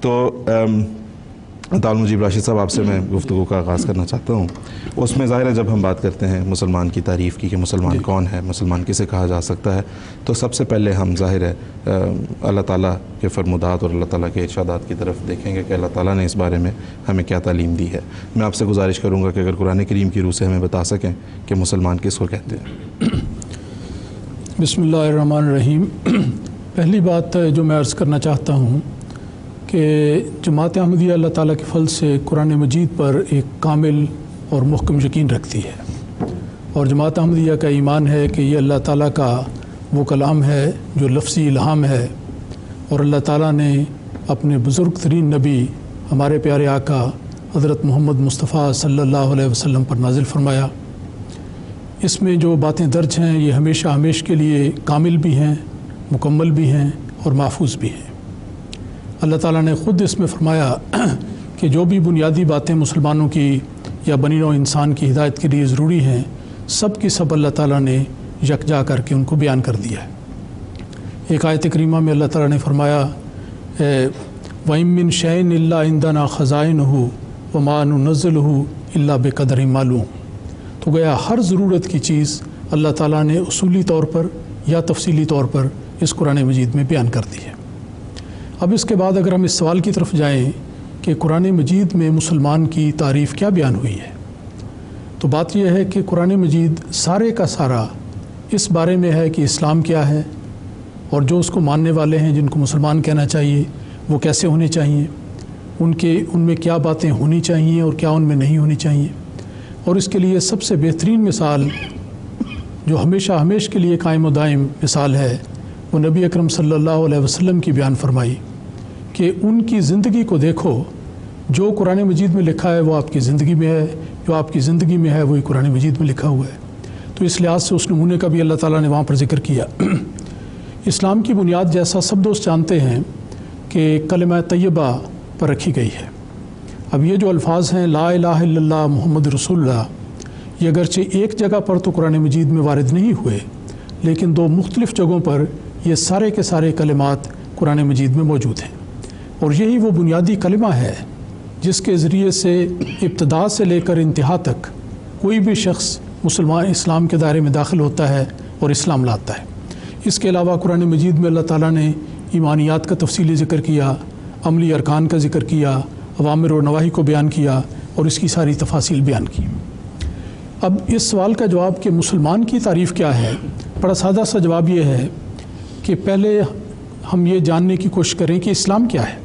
تو المجیب راشد صاحب آپ سے میں گفتگو کا آغاز کرنا چاہتا ہوں. اس میں ظاہر ہے جب ہم بات کرتے ہیں مسلمان کی تعریف کی کہ مسلمان کون ہے، مسلمان کسے کہا جا سکتا ہے، تو سب سے پہلے ہم ظاہر ہے اللہ تعالیٰ کے فرمودات اور اللہ تعالیٰ کے ارشادات کی طرف دیکھیں گے کہ اللہ تعالیٰ نے اس بارے میں ہمیں کیا تعلیم دی ہے. میں آپ سے گزارش کروں گا کہ اگر قرآن کریم کی روح سے ہمیں بتا سکیں کہ مسلمان کس کو کہتے ہیں. بسم اللہ الرحمن الرحیم. پہلی بات جو میں عرض کرنا چاہتا ہوں کہ جماعت احمدیہ اللہ تعالیٰ کے فضل سے قرآن مجید پر ایک کامل اور محکم یقین رکھتی ہے، اور جماعت احمدیہ کا ایمان ہے کہ یہ اللہ تعالیٰ کا وہ کلام ہے جو لفظی الہام ہے، اور اللہ تعالیٰ نے اپنے بزرگ ترین نبی ہمارے پیارے آقا حضرت محمد مصطفیٰ صلی اللہ علیہ وسلم پر نازل فرمایا. اس میں جو باتیں درج ہیں یہ ہمیشہ ہمیشہ کے لیے کامل بھی ہیں، مکمل بھی ہیں اور محفوظ بھی ہیں. اللہ تعالیٰ نے خود اس میں فرمایا کہ جو بھی بنیادی باتیں مسلمانوں کی یا بنی نوع انسان کی ہدایت کے لیے ضروری ہیں، سب کی سب اللہ تعالیٰ نے یکجا کر کے ان کو بیان کر دیا ہے. ایک آیت کریمہ میں اللہ تعالیٰ نے فرمایا وَإِن مِّن شَيْءٍ إِلَّا عِندَنَا خَزَائِنُهُ وَمَا نُنَزِّلُهُ إِلَّا بِقَدْرٍ مَّعْلُومٍ. تو گویا ہر ضرورت کی چیز اللہ تعالیٰ نے اصولی طور پر یا تفصیلی طور پر اس قرآن مجید میں بیان کر دی ہے. اب اس کے بعد اگر ہم اس سوال کی طرف جائیں کہ قرآن مجید میں مسلمان کی تعریف کیا بیان ہوئی ہے، تو بات یہ ہے کہ قرآن مجید سارے کا سارا اس بارے میں ہے کہ اسلام کیا ہے، اور جو اس کو ماننے والے ہیں جن کو مسلمان کہنا چاہیے وہ کیسے ہونے چاہیے، ان میں کیا باتیں ہونی چاہیے اور کیا ان میں نہیں ہونی چاہیے. اور اس کے لیے سب سے بہترین مثال جو ہمیشہ کے لیے قائم و دائم مثال ہے وہ نبی اکرم صلی اللہ علیہ وسلم کی بیان فرمائی کہ ان کی زندگی کو دیکھو، جو قرآن مجید میں لکھا ہے وہ آپ کی زندگی میں ہے، جو آپ کی زندگی میں ہے وہی قرآن مجید میں لکھا ہوا ہے. تو اس لحاظ سے اس نمونے کا بھی اللہ تعالیٰ نے وہاں پر ذکر کیا. اسلام کی بنیاد جیسا سب دوست جانتے ہیں کہ کلمہ طیبہ پر رکھی گئی ہے. اب یہ جو الفاظ ہیں لا الہ الا اللہ محمد رسول اللہ، یہ اگرچہ ایک جگہ پر تو قرآن مجید میں وارد نہیں ہوئے، لیکن دو مختلف جگہوں پر یہ سارے کے سارے کلمات قرآن مجید میں موجود ہیں. اور یہی وہ بنیادی کلمہ ہے جس کے ذریعے سے ابتدا سے لے کر انتہا تک کوئی بھی شخص مسلمان اسلام کے دائرے میں داخل ہوتا ہے اور اسلام لاتا ہے. اس کے علاوہ قرآن مجید میں اللہ تعالیٰ نے ایمانیات کا تفصیلی ذکر کیا، عملی ارکان کا ذکر کیا، اوامر و نواہی کو بیان کیا اور اس کی ساری تفاصیل بیان کی. اب اس سوال کا جواب کہ مسلمان کی تعریف کیا ہے، بڑا سادہ سا جواب یہ ہے کہ پہلے ہم یہ جاننے کی کوشش کریں کہ اسلام کیا ہے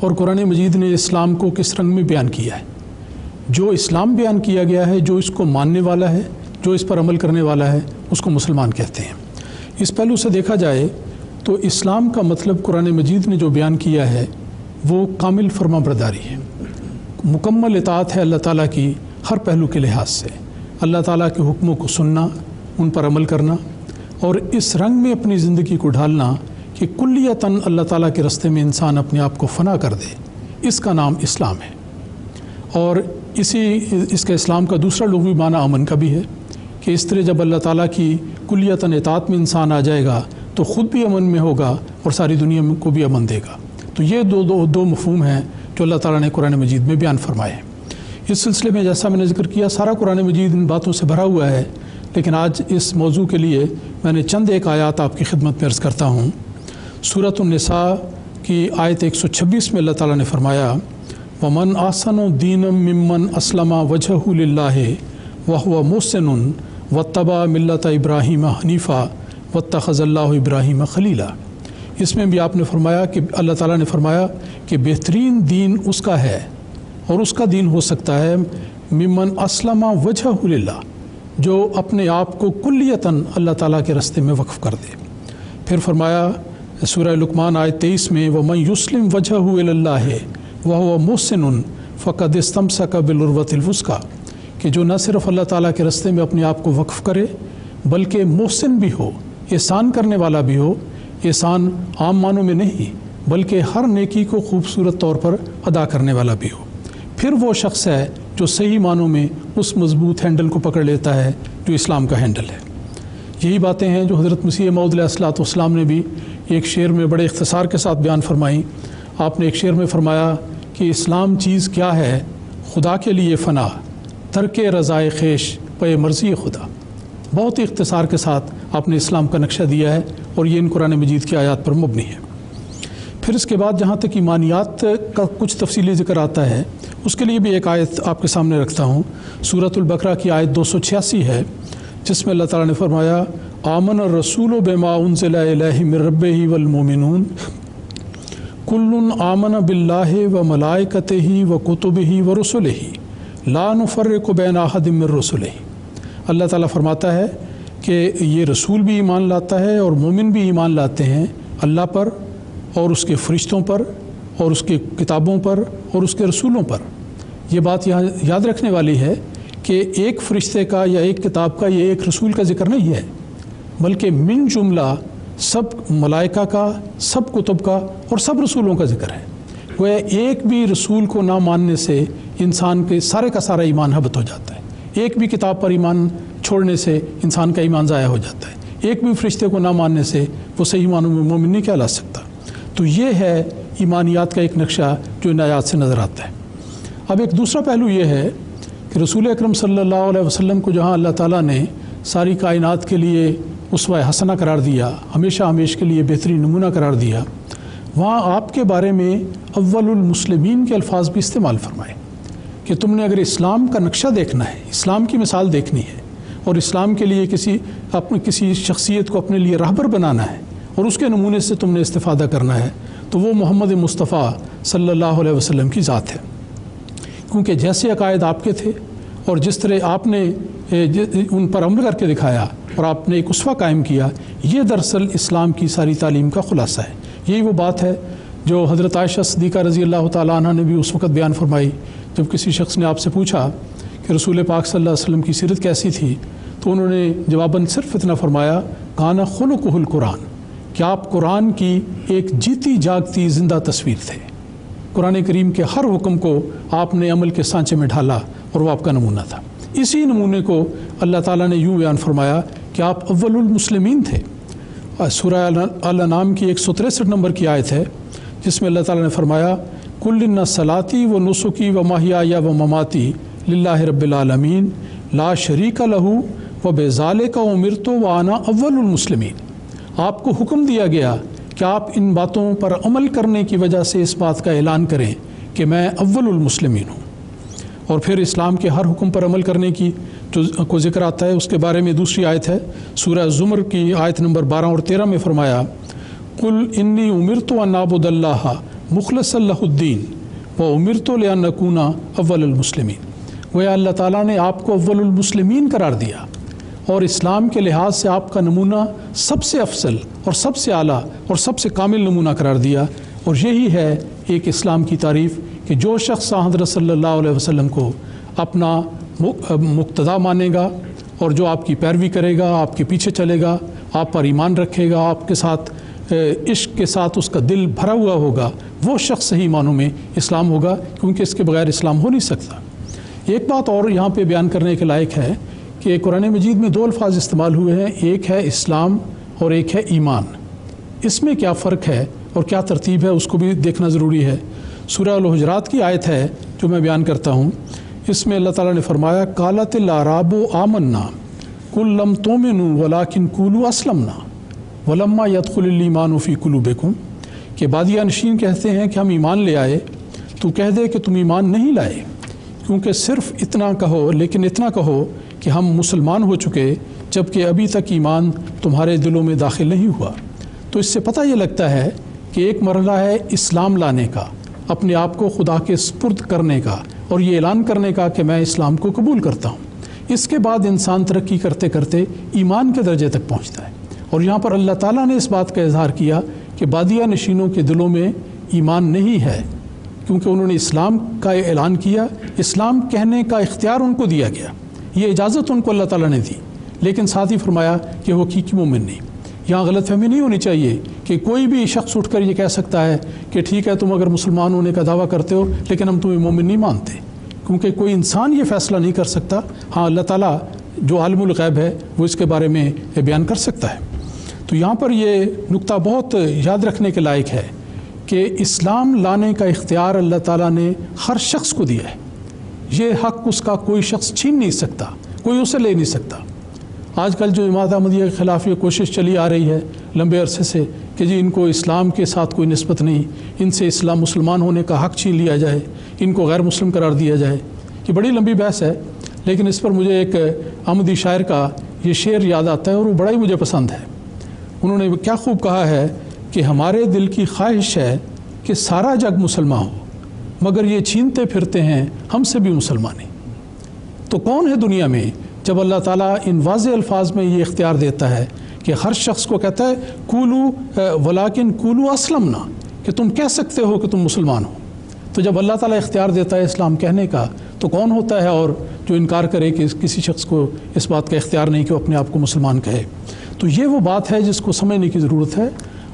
اور قرآن مجید نے اسلام کو کس رنگ میں بیان کیا ہے. جو اسلام بیان کیا گیا ہے، جو اس کو ماننے والا ہے، جو اس پر عمل کرنے والا ہے، اس کو مسلمان کہتے ہیں. اس پہلو سے دیکھا جائے تو اسلام کا مطلب قرآن مجید نے جو بیان کیا ہے وہ کامل فرما برداری ہے، مکمل اطاعت ہے اللہ تعالیٰ کی ہر پہلو کے لحاظ سے، اللہ تعالیٰ کے حکموں کو سننا، ان پر عمل کرنا اور اس رنگ میں اپنی زندگی کو ڈھالنا کہ کلیتاً اللہ تعالیٰ کے راستے میں انسان اپنے آپ کو فنا کر دے. اس کا نام اسلام ہے. اور اس کا اسلام کا دوسرا لغوی معنی امن کا بھی ہے کہ اس طرح جب اللہ تعالیٰ کی کلیتاً اطاعت میں انسان آ جائے گا تو خود بھی امن میں ہوگا اور ساری دنیا کو بھی امن دے گا. تو یہ دو مفہوم ہیں جو اللہ تعالیٰ نے قرآن مجید میں بیان فرمائے ہیں. اس سلسلے میں جیسا میں نے ذکر کیا سارا قرآن مجید ان باتوں سے بھرا ہوا ہے، لیکن آج اس موضوع کے لیے میں نے چند ایک آیات آپ کی خدمت میں عرض کرتا ہوں. سورۃ النساء کی آیت 126 میں اللہ تعالیٰ نے فرمایا وَمَنْ أَحْسَنُ دِينًا مِّمَّنْ أَسْلَمَ وَجْهَهُ لِلَّهِ وَهُوَ مُحْسِنٌ وَاتَّبَعَ مِلَّةَ إِبْرَاهِيمَ حَنِيفًا وَاتَّخَذَ اللَّهُ إِبْرَاهِيمَ خَلِيلًا. اس میں بھی آپ نے فرمایا کہ اللہ تعالیٰ نے فرمایا کہ بہترین دین اس کا ہے اور اس کا دین ہو سکتا ہے ممن اسلم وجهه للہ، جو اپنے آپ کو کلیتاً اللہ تعالیٰ کے راستے میں وقف کر دے. پھر فرمایا سورہ لقمان آیت 23 میں وَمَن يُسْلِمْ وَجْهَهُ إِلَى اللَّهِ وَهُوَ مُحْسِنٌ فَقَدِ اسْتَمْسَكَ بِالْعُرْوَةِ الْوُثْقَىٰ، کہ جو نہ صرف اللہ تعالیٰ کے راستے میں اپنے آپ کو وقف کرے بلکہ محسن بھی ہو، احسان کرنے والا بھی ہو. احسان عام معنوں میں نہیں بلکہ ہر نیکی کو خوبصورت طور پر ادا کرنے والا بھی ہو. پھر وہ شخص ہے جو صحیح معنوں میں اس مضبوط ہینڈل کو پکڑ لیتا ہے جو اسلام کا ہینڈل ہے. یہی باتیں ہیں جو حضرت مسیح موعود علیہ الصلوۃ والسلام نے بھی ایک شعر میں بڑے اختصار کے ساتھ بیان فرمائیں. آپ نے ایک شعر میں فرمایا کہ اسلام چیز کیا ہے، خدا کے لیے فنا، ترک رضائے خیش پے مرضی خدا۔ بہت ہی اختصار کے ساتھ آپ نے اسلام کا نقشہ دیا ہے اور یہ ان قرآن مجید کی آیات پر مبنی ہے۔ پھر اس کے بعد جہاں تک ایمانیات کا کچھ تفصیلی ذکر آتا ہے، اس کے لیے بھی ایک آیت آپ کے سامنے رکھتا ہوں۔ سورۃ البقرہ کی آیت 286 ہے، جس میں اللہ تعالیٰ نے فرمایا آمن الرسول بما انزل الیہ من ربہ والمؤمنون کل آمن باللہ وملائکتہ وکتبہ ورسلہ لا نفرق بین احد من رسلہ۔ اللہ تعالیٰ فرماتا ہے کہ یہ رسول بھی ایمان لاتا ہے اور مومن بھی ایمان لاتے ہیں اللہ پر اور اس کے فرشتوں پر اور اس کے کتابوں پر اور اس کے رسولوں پر۔ یہ بات یہاں یاد رکھنے والی ہے کہ ایک فرشتے کا یا ایک کتاب کا یا ایک رسول کا ذکر نہیں ہے، بلکہ من جملہ سب ملائکہ کا، سب کتب کا اور سب رسولوں کا ذکر ہے۔ گویا ایک بھی رسول کو نہ ماننے سے انسان کے سارے کا سارا ایمان ہبط ہو جاتا ہے، ایک بھی کتاب پر ایمان چھوڑنے سے انسان کا ایمان ضائع ہو جاتا ہے، ایک بھی فرشتے کو نہ ماننے سے وہ صحیح معنوں میں مومن نہیں کہلا سکتا۔ تو یہ ہے ایمانیات کا ایک نقشہ جو ان آیات سے نظر آتا ہے۔ اب ایک دوسرا پہلو یہ ہے کہ رسول اکرم صلی اللہ علیہ وسلم کو جہاں اللہ تعالیٰ نے ساری کائنات کے لیے اسوہ حسنہ قرار دیا، ہمیشہ ہمیشہ کے لیے بہترین نمونہ قرار دیا، وہاں آپ کے بارے میں اول المسلمین کے الفاظ بھی استعمال فرمائے کہ تم نے اگر اسلام کا نقشہ دیکھنا ہے، اسلام کی مثال دیکھنی ہے اور اسلام کے لیے کسی شخصیت کو اپنے لیے راہبر بنانا ہے اور اس کے نمونے سے تم نے استفادہ کرنا ہے، تو وہ محمد مصطفیٰ صلی اللہ علیہ وسلم کی ذات ہے۔ کیونکہ جیسے عقائد آپ کے تھے اور جس طرح آپ نے ان پر عمل کر کے دکھایا اور آپ نے ایک اسوہ قائم کیا، یہ دراصل اسلام کی ساری تعلیم کا خلاصہ ہے۔ یہی وہ بات ہے جو حضرت عائشہ صدیقہ رضی اللہ تعالیٰ عنہ نے بھی اس وقت بیان فرمائی جب کسی شخص نے آپ سے پوچھا کہ رسول پاک صلی اللہ علیہ وسلم کی سیرت کیسی تھی، تو انہوں نے جواباً صرف اتنا فرمایا کانا خلقہ القرآن، کہ آپ قرآن کی ایک جیتی جاگتی زندہ تصویر تھے۔ قرآن کریم کے ہر حکم کو آپ نے عمل کے سانچے میں ڈھالا اور وہ آپ کا نمونہ تھا۔ اسی نمونے کو اللہ تعالیٰ نے یوں بیان فرمایا کہ آپ اول المسلمین تھے۔ سورہ الانعام کی 163 نمبر کی آیت ہے جس میں اللہ تعالیٰ نے فرمایا کل ان صلاتی و نسکی و محیای و مماتی للہ رب العالمین لا شریک لہ و بذالک امرت و انا اول المسلمین۔ آپ کو حکم دیا گیا کہ آپ ان باتوں پر عمل کرنے کی وجہ سے اس بات کا اعلان کریں کہ میں اول المسلمین ہوں۔ اور پھر اسلام کے ہر حکم پر عمل کرنے کی جو کو ذکر آتا ہے، اس کے بارے میں دوسری آیت ہے سورہ زمر کی آیت نمبر 12 اور 13 میں فرمایا قل انی امرت ان اعبد اللہ مخلصا لہ الدین و امرت لان اکون اول المسلمین۔ گویا اللہ تعالیٰ نے آپ کو اول المسلمین قرار دیا اور اسلام کے لحاظ سے آپ کا نمونہ سب سے افضل اور سب سے اعلیٰ اور سب سے کامل نمونہ قرار دیا۔ اور یہی ہے ایک اسلام کی تعریف کہ جو شخص حضرت صلی اللہ علیہ وسلم کو اپنا مقتدا مانے گا اور جو آپ کی پیروی کرے گا، آپ کے پیچھے چلے گا، آپ پر ایمان رکھے گا، آپ کے ساتھ عشق کے ساتھ اس کا دل بھرا ہوا ہوگا، وہ شخص صحیح معنوں میں اسلام ہوگا، کیونکہ اس کے بغیر اسلام ہو نہیں سکتا۔ ایک بات اور یہاں پہ بیان کرنے کے لائق ہے کہ قرآن مجید میں دو الفاظ استعمال ہوئے ہیں، ایک ہے اسلام اور ایک ہے ایمان۔ اس میں کیا فرق ہے اور کیا ترتیب ہے، اس کو بھی دیکھنا ضروری ہے۔ سورہ الحجرات کی آیت ہے جو میں بیان کرتا ہوں، اس میں اللہ تعالیٰ نے فرمایا قالت الاعراب آمنا قل لم تؤمنوا ولکن قولوا اسلمنا ولما يدخل الايمان فی قلوبکم، کہ بادیہ نشین کہتے ہیں کہ ہم ایمان لے آئے، تو کہہ دے کہ تم ایمان نہیں لائے، کیونکہ صرف اتنا کہو، لیکن اتنا کہو کہ ہم مسلمان ہو چکے، جبکہ ابھی تک ایمان تمہارے دلوں میں داخل نہیں ہوا۔ تو اس سے پتہ یہ لگتا ہے کہ ایک مرحلہ ہے اسلام لانے کا، اپنے آپ کو خدا کے سپرد کرنے کا اور یہ اعلان کرنے کا کہ میں اسلام کو قبول کرتا ہوں۔ اس کے بعد انسان ترقی کرتے کرتے ایمان کے درجے تک پہنچتا ہے، اور یہاں پر اللہ تعالیٰ نے اس بات کا اظہار کیا کہ بادیہ نشینوں کے دلوں میں ایمان نہیں ہے، کیونکہ انہوں نے اسلام کا اعلان کیا، اسلام کہنے کا اختیار ان کو دیا گیا، یہ اجازت ان کو اللہ تعالیٰ نے دی، لیکن ساتھ ہی فرمایا کہ وہ حقیقی مومن نہیں۔ یہاں غلط فہمی نہیں ہونی چاہیے کہ کوئی بھی شخص اٹھ کر یہ کہہ سکتا ہے کہ ٹھیک ہے تم اگر مسلمان ہونے کا دعویٰ کرتے ہو لیکن ہم تمہیں مومن نہیں مانتے، کیونکہ کوئی انسان یہ فیصلہ نہیں کر سکتا۔ ہاں اللہ تعالیٰ جو عالم الغیب ہے وہ اس کے بارے میں بیان کر سکتا ہے۔ تو یہاں پر یہ نقطہ بہت یاد رکھنے کے لائق ہے کہ اسلام لانے کا اختیار اللہ تعالیٰ نے ہر شخص کو دیا ہے، یہ حق اس کا کوئی شخص چھین نہیں سکتا، کوئی اسے لے نہیں سکتا۔ آج کل جو جماعت احمدیہ کے خلاف یہ کوشش چلی آ رہی ہے لمبے عرصے سے کہ جی ان کو اسلام کے ساتھ کوئی نسبت نہیں، ان سے اسلام مسلمان ہونے کا حق چھین لیا جائے، ان کو غیر مسلم قرار دیا جائے، یہ بڑی لمبی بحث ہے، لیکن اس پر مجھے ایک احمدی شاعر کا یہ شعر یاد آتا ہے اور وہ بڑا ہی مجھے پسند ہے۔ انہوں نے کیا خوب کہا ہے کہ ہمارے دل کی خواہش ہے کہ سارا جگ مسلمان ہو، مگر یہ چھینتے پھرتے ہیں ہم سے بھی مسلمانی۔ تو کون ہے دنیا میں جب اللہ تعالیٰ ان واضح الفاظ میں یہ اختیار دیتا ہے کہ ہر شخص کو کہتا ہے کولو ولیکن کولو اسلمنا، کہ تم کہہ سکتے ہو کہ تم مسلمان ہو۔ تو جب اللہ تعالیٰ اختیار دیتا ہے اسلام کہنے کا تو کون ہوتا ہے اور جو انکار کرے کہ کسی شخص کو اس بات کا اختیار نہیں کہ وہ اپنے آپ کو مسلمان کہے۔ تو یہ وہ بات ہے جس کو سمجھنے کی ضرورت ہے،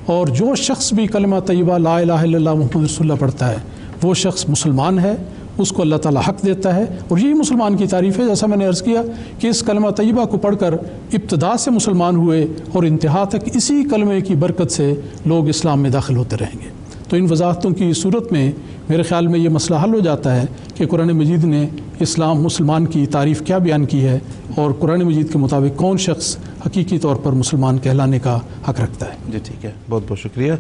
اور جو شخص بھی کلمہ طیبہ لا الہ الا اللہ محمد رسول اللہ پڑھتا ہے وہ شخص مسلمان ہے، اس کو اللہ تعالیٰ حق دیتا ہے، اور یہی مسلمان کی تعریف ہے۔ جیسا میں نے عرض کیا کہ اس کلمہ طیبہ کو پڑھ کر ابتدا سے مسلمان ہوئے اور انتہا تک اسی کلمے کی برکت سے لوگ اسلام میں داخل ہوتے رہیں گے۔ تو ان وضاحتوں کی صورت میں میرے خیال میں یہ مسئلہ حل ہو جاتا ہے کہ قرآن مجید نے اسلام مسلمان کی تعریف کیا بیان کی ہے، اور قرآن مجید کے مطابق کون شخص حقیقی طور پر مسلمان کہلانے کا حق رکھتا ہے۔ جی ٹھیک ہے، بہت بہت شکریہ۔